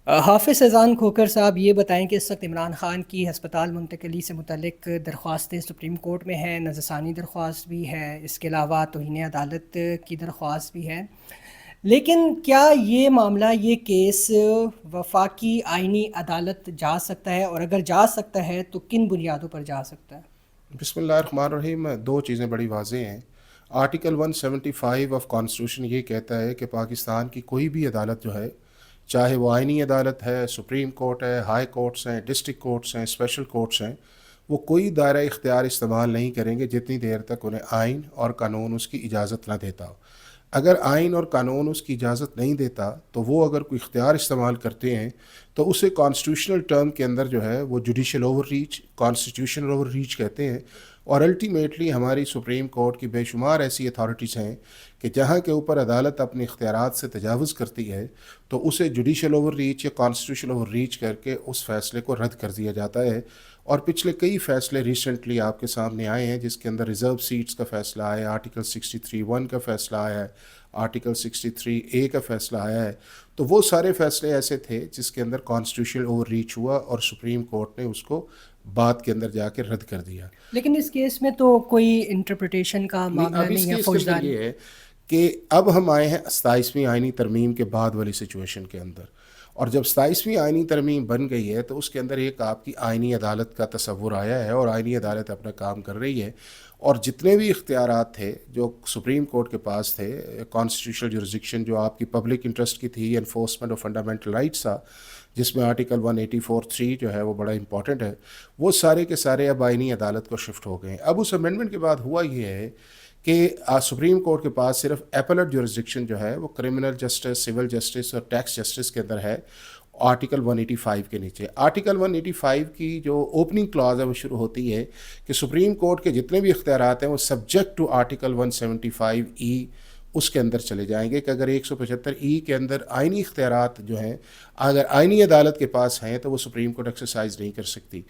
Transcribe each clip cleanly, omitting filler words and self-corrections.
حافظ اذان کھوکر صاحب، یہ بتائیں کہ اس وقت عمران خان کی ہسپتال منتقلی سے متعلق درخواستیں سپریم کورٹ میں ہیں، نظر ثانی درخواست بھی ہے، اس کے علاوہ توہین عدالت کی درخواست بھی ہے، لیکن کیا یہ معاملہ، یہ کیس وفاقی آئینی عدالت جا سکتا ہے، اور اگر جا سکتا ہے تو کن بنیادوں پر جا سکتا ہے؟ بسم اللہ الرحمن الرحیم. دو چیزیں بڑی واضح ہیں. آرٹیکل 175 آف کانسٹیٹیوشن یہ کہتا ہے کہ پاکستان کی کوئی بھی عدالت جو ہے، چاہے وہ آئینی عدالت ہے، سپریم کورٹ ہے، ہائی کورٹس ہیں، ڈسٹرکٹ کورٹس ہیں، اسپیشل کورٹس ہیں، وہ کوئی دائرہ اختیار استعمال نہیں کریں گے جتنی دیر تک انہیں آئین اور قانون اس کی اجازت نہ دیتا ہو. اگر آئین اور قانون اس کی اجازت نہیں دیتا تو وہ اگر کوئی اختیار استعمال کرتے ہیں تو اسے کانسٹیٹیوشنل ٹرم کے اندر جو ہے وہ judicial over reach, constitutional over reach کہتے ہیں. اور الٹیمیٹلی ہماری سپریم کورٹ کی بے شمار ایسی اتھارٹیز ہیں کہ جہاں کے اوپر عدالت اپنے اختیارات سے تجاوز کرتی ہے تو اسے جوڈیشل اوور ریچ یا کانسٹیٹیوشنل اوور ریچ کر کے اس فیصلے کو رد کر دیا جاتا ہے. اور پچھلے کئی فیصلے ریسنٹلی آپ کے سامنے آئے ہیں جس کے اندر ریزرو سیٹس کا فیصلہ آیا ہے، آرٹیکل 63(1) کا فیصلہ آیا ہے، آرٹیکل 63(a) کا فیصلہ آیا ہے. تو وہ سارے فیصلے ایسے تھے جس کے اندر کانسٹیٹیوشنل اوور ریچ ہوا اور سپریم کورٹ نے اس کو بعد کے اندر جا کے رد کر دیا. لیکن اس کیس میں تو کوئی انٹرپریٹیشن کا نہیں، معاملہ اب اس نہیں ہے، کیس کے اندر فوجداری. یہ ہے کہ اب ہم آئے ہیں 27ویں آئینی ترمیم کے بعد والی سچویشن کے اندر. اور جب 27ویں آئینی ترمیم بن گئی ہے تو اس کے اندر ایک آپ کی آئینی عدالت کا تصور آیا ہے اور آئینی عدالت اپنا کام کر رہی ہے. اور جتنے بھی اختیارات تھے جو سپریم کورٹ کے پاس تھے، کانسٹیٹیوشنل جورسڈکشن جو آپ کی پبلک انٹرسٹ کی تھی، انفورسمنٹ آف فنڈامنٹل رائٹس تھا جس میں آرٹیکل 184(3) جو ہے وہ بڑا امپورٹنٹ ہے، وہ سارے کے سارے اب آئینی عدالت کو شفٹ ہو گئے ہیں. اب اس امینڈمنٹ کے بعد ہوا یہ ہے کہ سپریم کورٹ کے پاس صرف ایپلٹ جورسڈکشن جو ہے وہ کرمنل جسٹس، سول جسٹس اور ٹیکس جسٹس کے اندر ہے، آرٹیکل 185 کے نیچے. آرٹیکل 185 کی جو اوپننگ کلاز ہے وہ شروع ہوتی ہے کہ سپریم کورٹ کے جتنے بھی اختیارات ہیں وہ سبجیکٹ ٹو آرٹیکل 175(e) اس کے اندر چلے جائیں گے کہ اگر 175(e) کے اندر آئینی اختیارات جو ہیں اگر آئینی عدالت کے پاس ہیں تو وہ سپریم کورٹ ایکسرسائز نہیں کر سکتی.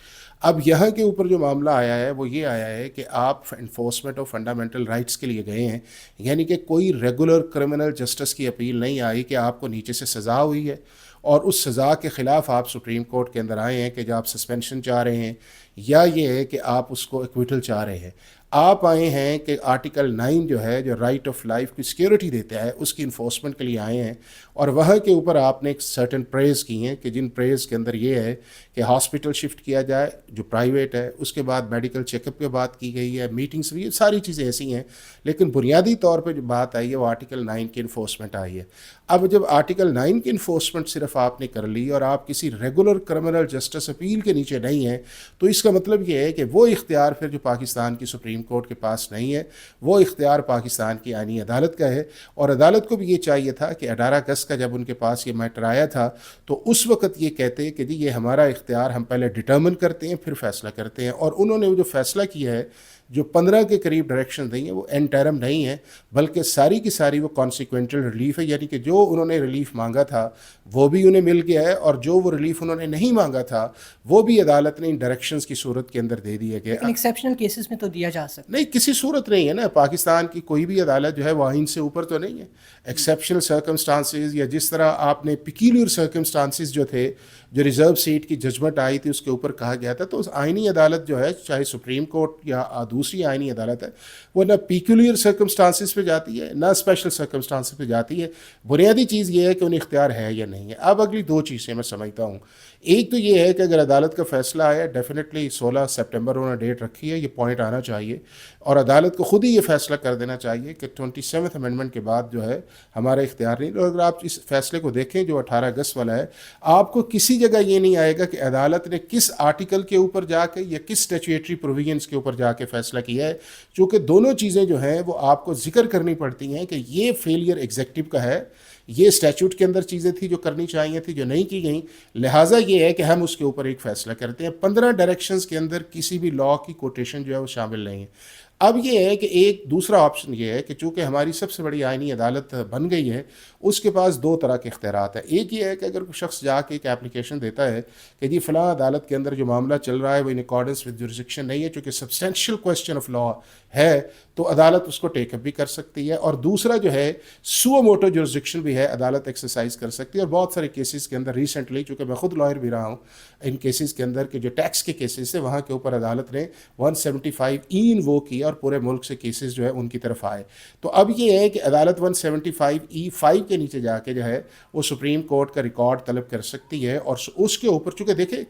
اب یہاں کے اوپر جو معاملہ آیا ہے وہ یہ آیا ہے کہ آپ انفورسمنٹ آف فنڈامنٹل رائٹس کے لیے گئے ہیں، یعنی کہ کوئی ریگولر کرمنل جسٹس کی اپیل نہیں آئی کہ آپ کو نیچے سے سزا ہوئی ہے اور اس سزا کے خلاف آپ سپریم کورٹ کے اندر آئے ہیں کہ جو آپ سسپینشن چاہ رہے ہیں یا یہ ہے کہ آپ اس کو ایکویٹل چاہ رہے ہیں. آپ آئے ہیں کہ آرٹیکل 9 جو ہے جو رائٹ آف لائف کی سیکیورٹی دیتا ہے اس کی انفورسمنٹ کے لیے آئے ہیں. اور وہاں کے اوپر آپ نے ایک سرٹن پریز کی ہیں کہ جن پریز کے اندر یہ ہے کہ ہاسپٹل شفٹ کیا جائے جو پرائیویٹ ہے، اس کے بعد میڈیکل چیک اپ کی بات کی گئی ہے، میٹنگس بھی، یہ ساری چیزیں ایسی ہیں. لیکن بنیادی طور پہ جو بات آئی ہے وہ آرٹیکل 9 کی انفورسمنٹ آئی ہے. اب جب آرٹیکل 9 کی انفورسمنٹ صرف آپ نے کر لی اور آپ کسی ریگولر کرمنل جسٹس اپیل کے نیچے نہیں ہیں تو اس کا مطلب یہ ہے کہ وہ اختیار پھر جو پاکستان کی سپریم کورٹ کے پاس نہیں ہے، وہ اختیار پاکستان کی آئینی عدالت کا ہے. اور عدالت کو بھی یہ چاہیے تھا کہ 18 اگست کا جب ان کے پاس یہ میٹر آیا تھا تو اس وقت یہ کہتے کہ جی یہ ہمارا اختیار، ہم پہلے ڈٹرمن کرتے ہیں پھر فیصلہ کرتے ہیں. اور انہوں نے جو فیصلہ کیا ہے، جو 15 کے قریب ڈائریکشن دی ہیں، وہ انٹرم نہیں ہے بلکہ ساری کی ساری وہ کانسیکوینٹل ریلیف ہے. یعنی کہ جو انہوں نے ریلیف مانگا تھا وہ بھی انہیں مل گیا ہے اور جو وہ ریلیف انہوں نے نہیں مانگا تھا وہ بھی عدالت نے ان ڈائریکشنز کی صورت کے اندر دے دیا گیا. لیکن ایکسیپشنل کیسز میں تو دیا جا سکتا نہیں، کسی صورت نہیں ہے نا. پاکستان کی کوئی بھی عدالت جو ہے وہ آئین سے اوپر تو نہیں ہے. ایکسیپشنل سرکمسٹانسز یا جس طرح آپ نے پیکیلیئر سرکمسٹانسز جو تھے، جو ریزرو سیٹ کی ججمنٹ آئی تھی اس کے اوپر کہا گیا تھا، تو اس آئینی عدالت جو ہے چاہے سپریم کورٹ یا دوسری آئینی عدالت ہے وہ نہ پیکیلیئر سرکمسٹانسز پہ جاتی ہے نہ اسپیشل سرکمسٹانسز پہ جاتی ہے. بنیادی چیز یہ ہے کہ انہیں اختیار ہے یا نہیں ہے. اب اگلی دو چیزیں میں سمجھتا ہوں. ایک تو یہ ہے کہ اگر عدالت کا فیصلہ آیا، ڈیفینیٹلی 16 سپٹمبر انہوں نے ڈیٹ رکھی ہے، یہ پوائنٹ آنا چاہیے اور عدالت کو خود ہی یہ فیصلہ کر دینا چاہیے کہ 27 امینڈمنٹ کے بعد جو ہے ہمارا اختیار نہیں. اور اگر آپ اس فیصلے کو دیکھیں جو 18 اگست والا ہے، آپ کو کسی جگہ یہ نہیں آئے گا کہ عدالت نے کس آرٹیکل کے اوپر جا کے یا کس اسٹیچویٹری پروویژنس کے اوپر جا کے فیصلہ کیا ہے، چونکہ دونوں چیزیں جو ہیں وہ آپ کو ذکر کرنی پڑتی ہیں کہ یہ فیلئر ایگزیکٹو کا ہے، یہ اسٹیچوٹ کے اندر چیزیں تھیں جو کرنی چاہیے تھی جو نہیں کی گئیں، لہٰذا یہ ہے کہ ہم اس کے اوپر ایک فیصلہ کرتے ہیں. 15 ڈائریکشنز کے اندر کسی بھی لا کی کوٹیشن جو ہے وہ شامل نہیں ہے. اب یہ ہے کہ ایک دوسرا آپشن یہ ہے کہ چونکہ ہماری سب سے بڑی آئینی عدالت بن گئی ہے، اس کے پاس دو طرح کے اختیارات ہیں. ایک یہ ہے کہ اگر کوئی شخص جا کے ایک اپلیکیشن دیتا ہے کہ جی فلاں عدالت کے اندر جو معاملہ چل رہا ہے وہ ان اکارڈنس ود جورسڈکشن نہیں ہے، چونکہ سبسٹینشیل کوسچن آف لا ہے، تو عدالت اس کو ٹیک اپ بھی کر سکتی ہے. اور دوسرا جو ہے سو موٹو جورسڈکشن بھی ہے، عدالت ایکسرسائز کر سکتی ہے. اور بہت سارے کیسز کے اندر ریسنٹلی، چونکہ میں خود لائر بھی رہا ہوں، ان کیسز کے اندر کہ جو ٹیکس کے کیسز تھے وہاں کے اوپر عدالت نے 175E انووک کیا اور پورے ملک سے کیسز جو ہے ان کی طرف آئے. تو اب یہ ہے کہ عدالت 175E5 کے نیچے جا کے جو ہے وہ سپریم کورٹ کا ریکارڈ طلب کر سکتی ہے. اور اس کے اوپر چونکہ دیکھیں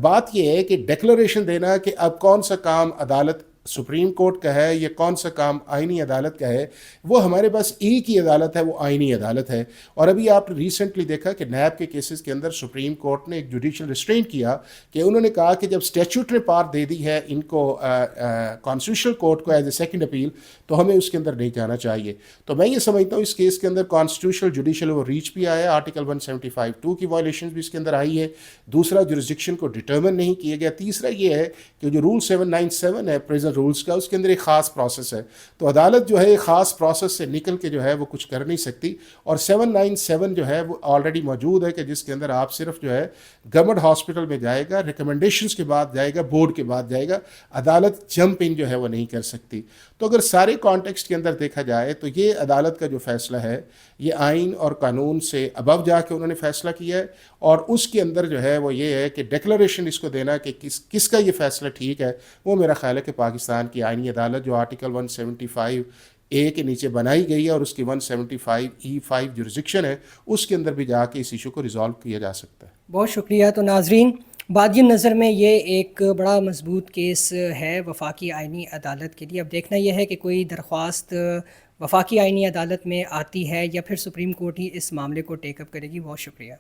بات یہ ہے کہ ڈیکلریشن دینا کہ اب کون سا کام عدالت سپریم کورٹ کا ہے یا کون سا کام آئینی عدالت کا ہے، وہ ہمارے پاس ایک ہی عدالت ہے، وہ آئینی عدالت ہے. اور ابھی آپ نے ریسنٹلی دیکھا کہ نیب کے کیسز کے اندر سپریم کورٹ نے ایک جوڈیشل ریسٹرینٹ کیا کہ انہوں نے کہا کہ جب اسٹیچوٹری پار دے دی ہے ان کو کانسٹیٹیوشنل کورٹ کو ایز اے سیکنڈ اپیل، تو ہمیں اس کے اندر نہیں جانا چاہیے. تو میں یہ سمجھتا ہوں اس کیس کے اندر کانسٹیٹیوشنل جوڈیشل وہ ریچ بھی آیا، آرٹیکل 175(2) کی وائلیشن بھی اس کے اندر آئی ہے. دوسرا جورسڈکشن کو ڈٹرمن نہیں کیا گیا. تیسرا یہ ہے کہ جو رول 797 ہے پریزن رولز کا، اس کے اندر ایک خاص پروسیس ہے، تو عدالت جو ہے ایک خاص پروسیس سے نکل کے جو ہے وہ کچھ کر نہیں سکتی. اور 797 جو ہے وہ آلریڈی موجود ہے کہ جس کے اندر آپ صرف جو ہے گورنمنٹ ہاسپٹل میں جائے گا، ریکمنڈیشنز کے بعد جائے گا، بورڈ کے بعد جائے گا، عدالت جمپ ان جو ہے وہ نہیں کر سکتی. تو اگر سارے کانٹیکسٹ کے اندر دیکھا جائے تو یہ عدالت کا جو فیصلہ ہے یہ آئین اور قانون سے ابو جا کے انہوں نے فیصلہ کیا ہے. اور اس کے اندر جو ہے وہ یہ ہے کہ ڈیکلریشن اس کو دینا کہ کس کا یہ فیصلہ ٹھیک ہے، وہ میرا خیال ہے کہ پاکستان کی آئینی عدالت جو آرٹیکل 175A کے نیچے بنائی گئی ہے اور اس کی 175E5 جورسڈکشن ہے، اس کے اندر بھی جا کے اس ایشو کو ریزالو کیا جا سکتا ہے. بہت شکریہ. تو ناظرین، بادی نظر میں یہ ایک بڑا مضبوط کیس ہے وفاقی آئینی عدالت کے لیے. اب دیکھنا یہ ہے کہ کوئی درخواست وفاقی آئینی عدالت میں آتی ہے یا پھر سپریم کورٹ ہی اس معاملے کو ٹیک اپ کرے گی. بہت شکریہ.